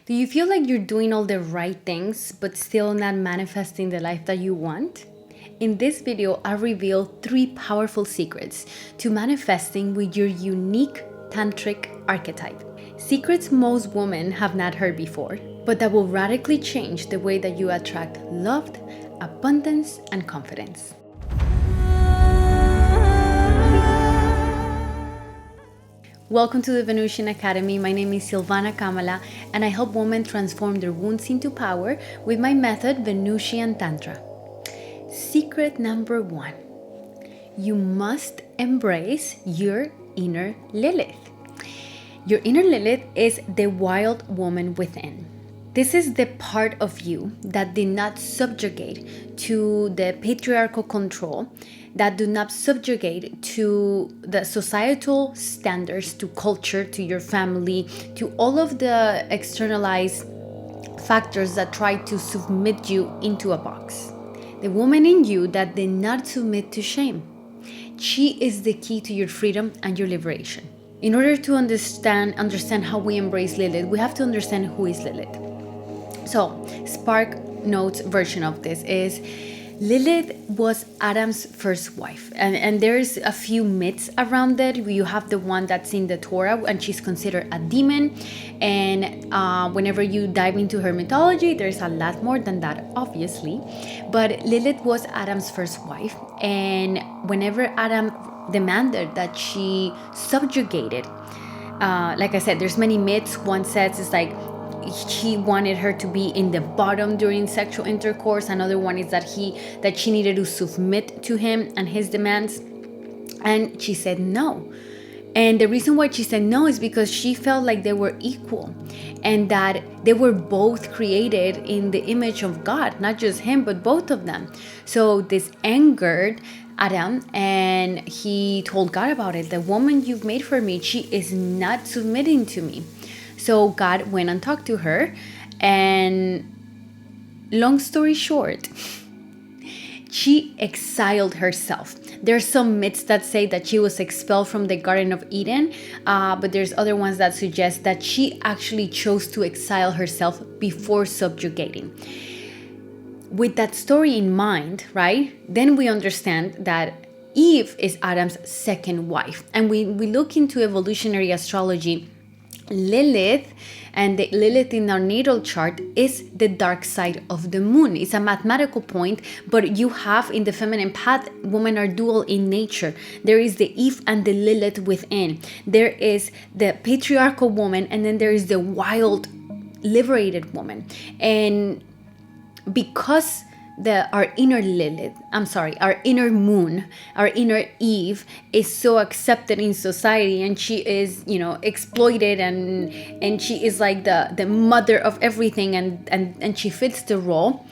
Do you feel like you're doing all the right things but still not manifesting the life that you want? In this video, I reveal 3 powerful secrets to manifesting with your unique tantric archetype. Secrets most women have not heard before, but that will radically change the way that you attract love, abundance, and confidence. Welcome to the Venusian Academy. My name is Silvana and I help women transform their wounds into power with my method, Venusian Tantra. Secret number 1. You must embrace your inner Lilith. Your inner Lilith is the wild woman within. This is the part of you that did not subjugate to the patriarchal control, that do not subjugate to the societal standards, to culture, to your family, to all of the externalized factors that try to submit you into a box. The woman in you that did not submit to shame. She is the key to your freedom and your liberation. In order to understand how we embrace Lilith, we have to understand who is Lilith. So, Spark Notes version of this is Lilith was Adam's first wife, and there's a few myths around it. You have the one that's in the Torah, and she's considered a demon, and whenever you dive into her mythology, there's a lot more than that, obviously. But Lilith was Adam's first wife, and whenever Adam demanded that she subjugated, like I said, there's many myths. One says it's like he wanted her to be in the bottom during sexual intercourse. Another one is that she needed to submit to him and his demands, and she said no. And the reason why she said no is because she felt like they were equal and that they were both created in the image of God, not just him, but both of them. So this angered Adam, and he told God about it. The woman you've made for me, she is not submitting to me. So God went and talked to her, and long story short, she exiled herself. There's some myths that say that she was expelled from the Garden of Eden, but there's other ones that suggest that she actually chose to exile herself before subjugating. With that story in mind, right, then we understand that Eve is Adam's second wife. And we look into evolutionary astrology, Lilith, and the Lilith in our natal chart is the dark side of the moon. It's a mathematical point, but you have in the feminine path, women are dual in nature. There is the Eve and the Lilith within. There is the patriarchal woman, and then there is the wild, liberated woman. And because our inner moon, our inner Eve is so accepted in society, and she is, exploited, and she is like the mother of everything, and she fits the role.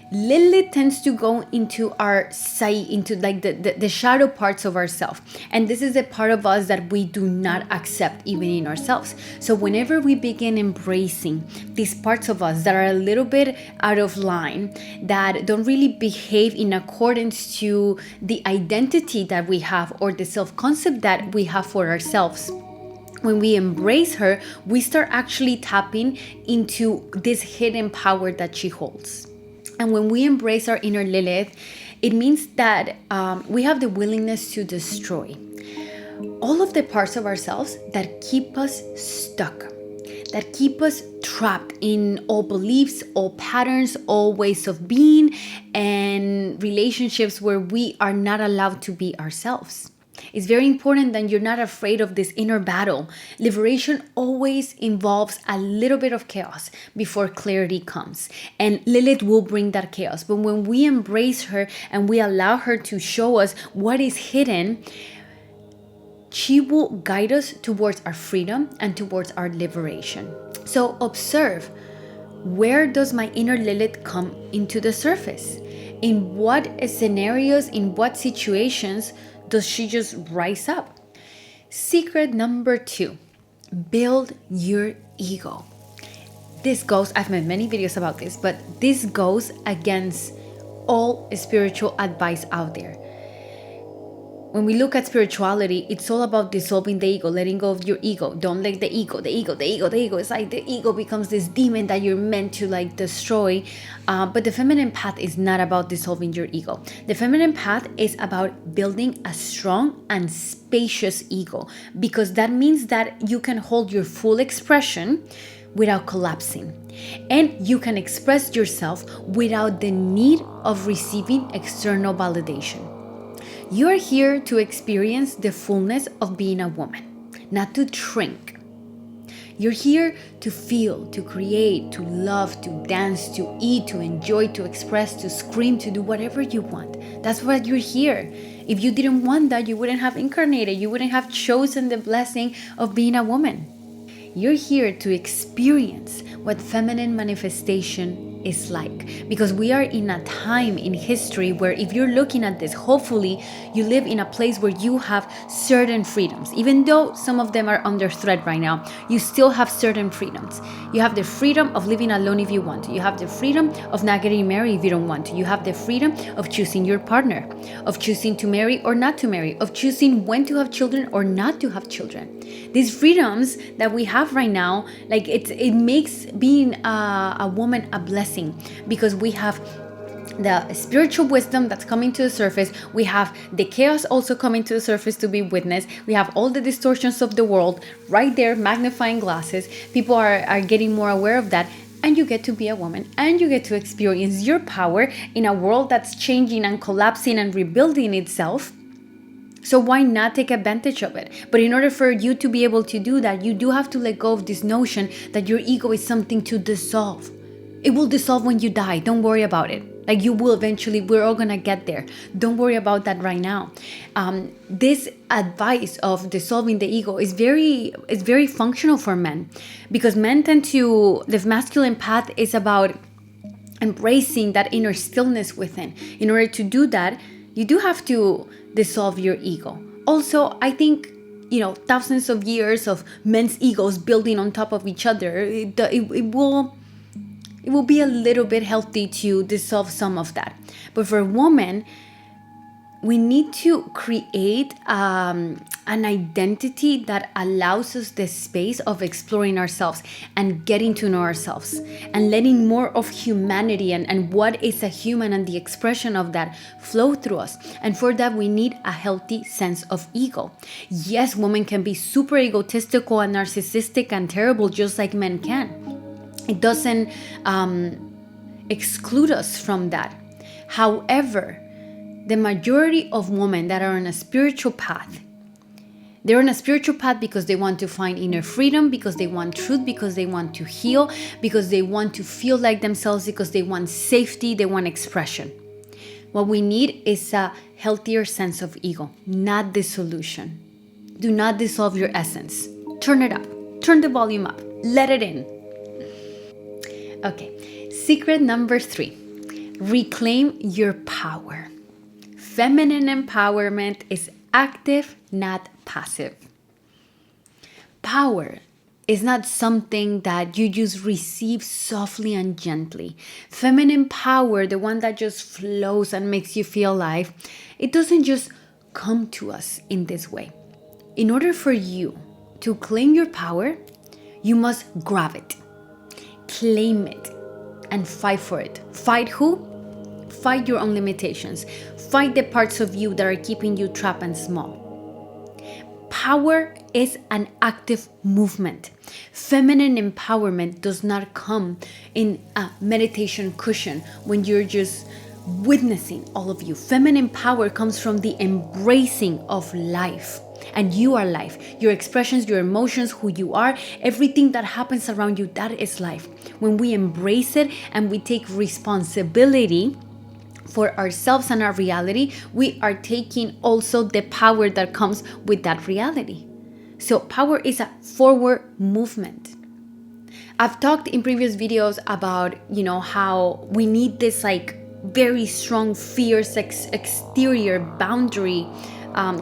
Lilith tends to go into our side, into like the shadow parts of ourselves. And this is the part of us that we do not accept even in ourselves. So whenever we begin embracing these parts of us that are a little bit out of line, that don't really behave in accordance to the identity that we have or the self-concept that we have for ourselves, when we embrace her, we start actually tapping into this hidden power that she holds. And when we embrace our inner Lilith, it means that we have the willingness to destroy all of the parts of ourselves that keep us stuck, that keep us trapped in all beliefs, all patterns, all ways of being, and relationships where we are not allowed to be ourselves. It's very important that you're not afraid of this inner battle. Liberation always involves a little bit of chaos before clarity comes. And Lilith will bring that chaos. But when we embrace her and we allow her to show us what is hidden, she will guide us towards our freedom and towards our liberation. So observe, where does my inner Lilith come into the surface? In what scenarios, in what situations does she just rise up? Secret number 2, build your ego. I've made many videos about this, but this goes against all spiritual advice out there. When we look at spirituality, it's all about dissolving the ego, letting go of your ego. Don't let the ego. It's like the ego becomes this demon that you're meant to like destroy. But the feminine path is not about dissolving your ego. The feminine path is about building a strong and spacious ego, because that means that you can hold your full expression without collapsing. And you can express yourself without the need of receiving external validation. You are here to experience the fullness of being a woman, not to shrink. You're here to feel, to create, to love, to dance, to eat, to enjoy, to express, to scream, to do whatever you want. That's why you're here. If you didn't want that, you wouldn't have incarnated. You wouldn't have chosen the blessing of being a woman. You're here to experience what feminine manifestation is like, because we are in a time in history where, if you're looking at this, hopefully you live in a place where you have certain freedoms. Even though some of them are under threat right now, you still have certain freedoms. You have the freedom of living alone if you want to. You have the freedom of not getting married if you don't want to. You have the freedom of choosing your partner, of choosing to marry or not to marry, of choosing when to have children or not to have children. These freedoms that we have right now, like it makes being a woman a blessing, because we have the spiritual wisdom that's coming to the surface. We have the chaos also coming to the surface to be witnessed. We have all the distortions of the world right there, magnifying glasses. People are getting more aware of that. And you get to be a woman, and you get to experience your power in a world that's changing and collapsing and rebuilding itself. So why not take advantage of it? But in order for you to be able to do that, you do have to let go of this notion that your ego is something to dissolve. It will dissolve when you die. Don't worry about it. Like, you will eventually, we're all gonna get there. Don't worry about that right now. This advice of dissolving the ego is very functional for men, because men tend to, the masculine path is about embracing that inner stillness within. In order to do that, you do have to dissolve your ego. Also, I think, thousands of years of men's egos building on top of each other, it will be a little bit healthy to dissolve some of that. But for a woman, we need to create an identity that allows us the space of exploring ourselves and getting to know ourselves and letting more of humanity and what is a human and the expression of that flow through us. And for that, we need a healthy sense of ego. Yes, women can be super egotistical and narcissistic and terrible, just like men can. It doesn't exclude us from that. However, the majority of women that are on a spiritual path, they're on a spiritual path because they want to find inner freedom, because they want truth, because they want to heal, because they want to feel like themselves, because they want safety, they want expression. What we need is a healthier sense of ego, not dissolution. Do not dissolve your essence. Turn it up. Turn the volume up. Let it in. Okay, secret number 3. Reclaim your power. Feminine empowerment is active, not passive. Power is not something that you just receive softly and gently. Feminine power, the one that just flows and makes you feel alive, it doesn't just come to us in this way. In order for you to claim your power, you must grab it, claim it, and fight for it. Fight who? Fight your own limitations. Fight the parts of you that are keeping you trapped and small. Power is an active movement. Feminine empowerment does not come in a meditation cushion when you're just witnessing all of you. Feminine power comes from the embracing of life. And you are life. Your expressions, your emotions, who you are, everything that happens around you, that is life. When we embrace it and we take responsibility for ourselves and our reality, we are taking also the power that comes with that reality. So power is a forward movement. I've talked in previous videos about, how we need this very strong, fierce exterior boundary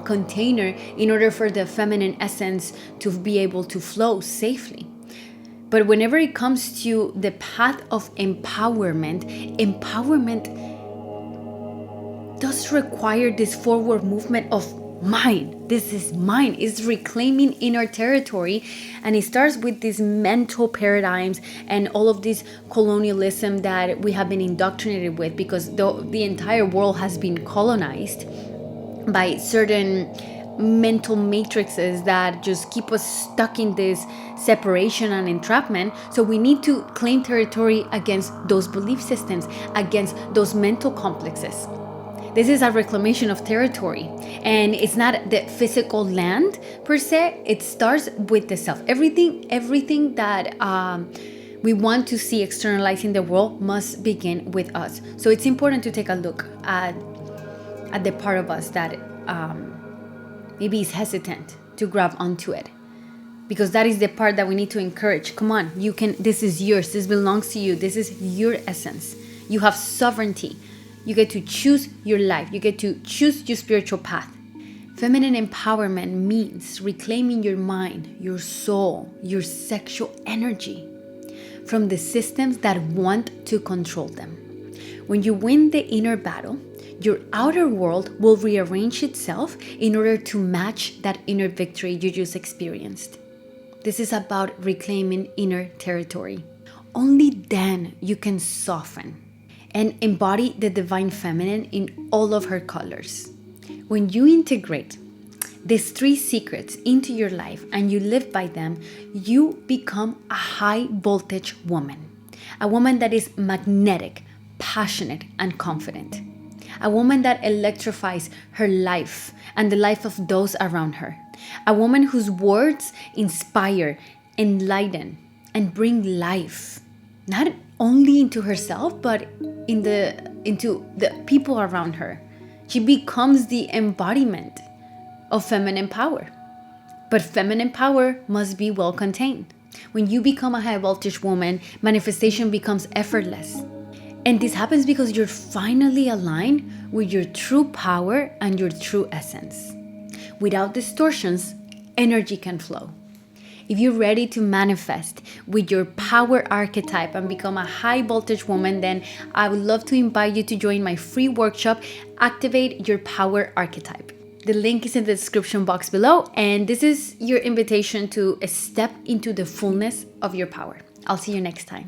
container in order for the feminine essence to be able to flow safely. But whenever it comes to the path of empowerment does require this forward movement of mine. This is mine. It's reclaiming inner territory. And it starts with these mental paradigms and all of this colonialism that we have been indoctrinated with, because the entire world has been colonized by certain mental matrices that just keep us stuck in this separation and entrapment. So we need to claim territory against those belief systems, against those mental complexes. This is a reclamation of territory, and it's not the physical land per se. It starts with the self. Everything that we want to see externalized in the world must begin with us. So it's important to take a look at the part of us that maybe is hesitant to grab onto it, because that is the part that we need to encourage. Come on, you can. This is yours. This belongs to you. This is your essence. You have sovereignty. You get to choose your life. You get to choose your spiritual path. Feminine empowerment means reclaiming your mind, your soul, your sexual energy from the systems that want to control them. When you win the inner battle, your outer world will rearrange itself in order to match that inner victory you just experienced. This is about reclaiming inner territory. Only then you can soften and embody the divine feminine in all of her colors. When you integrate these 3 secrets into your life and you live by them, you become a high voltage woman. A woman that is magnetic, passionate, and confident. A woman that electrifies her life and the life of those around her. A woman whose words inspire, enlighten, and bring life, not only into herself, but into the people around her. She becomes the embodiment of feminine power. But feminine power must be well contained. When you become a high voltage woman, manifestation becomes effortless. And this happens because you're finally aligned with your true power and your true essence. Without distortions, energy can flow. If you're ready to manifest with your power archetype and become a high voltage woman, then I would love to invite you to join my free workshop, Activate Your Power Archetype. The link is in the description box below, and this is your invitation to step into the fullness of your power. I'll see you next time.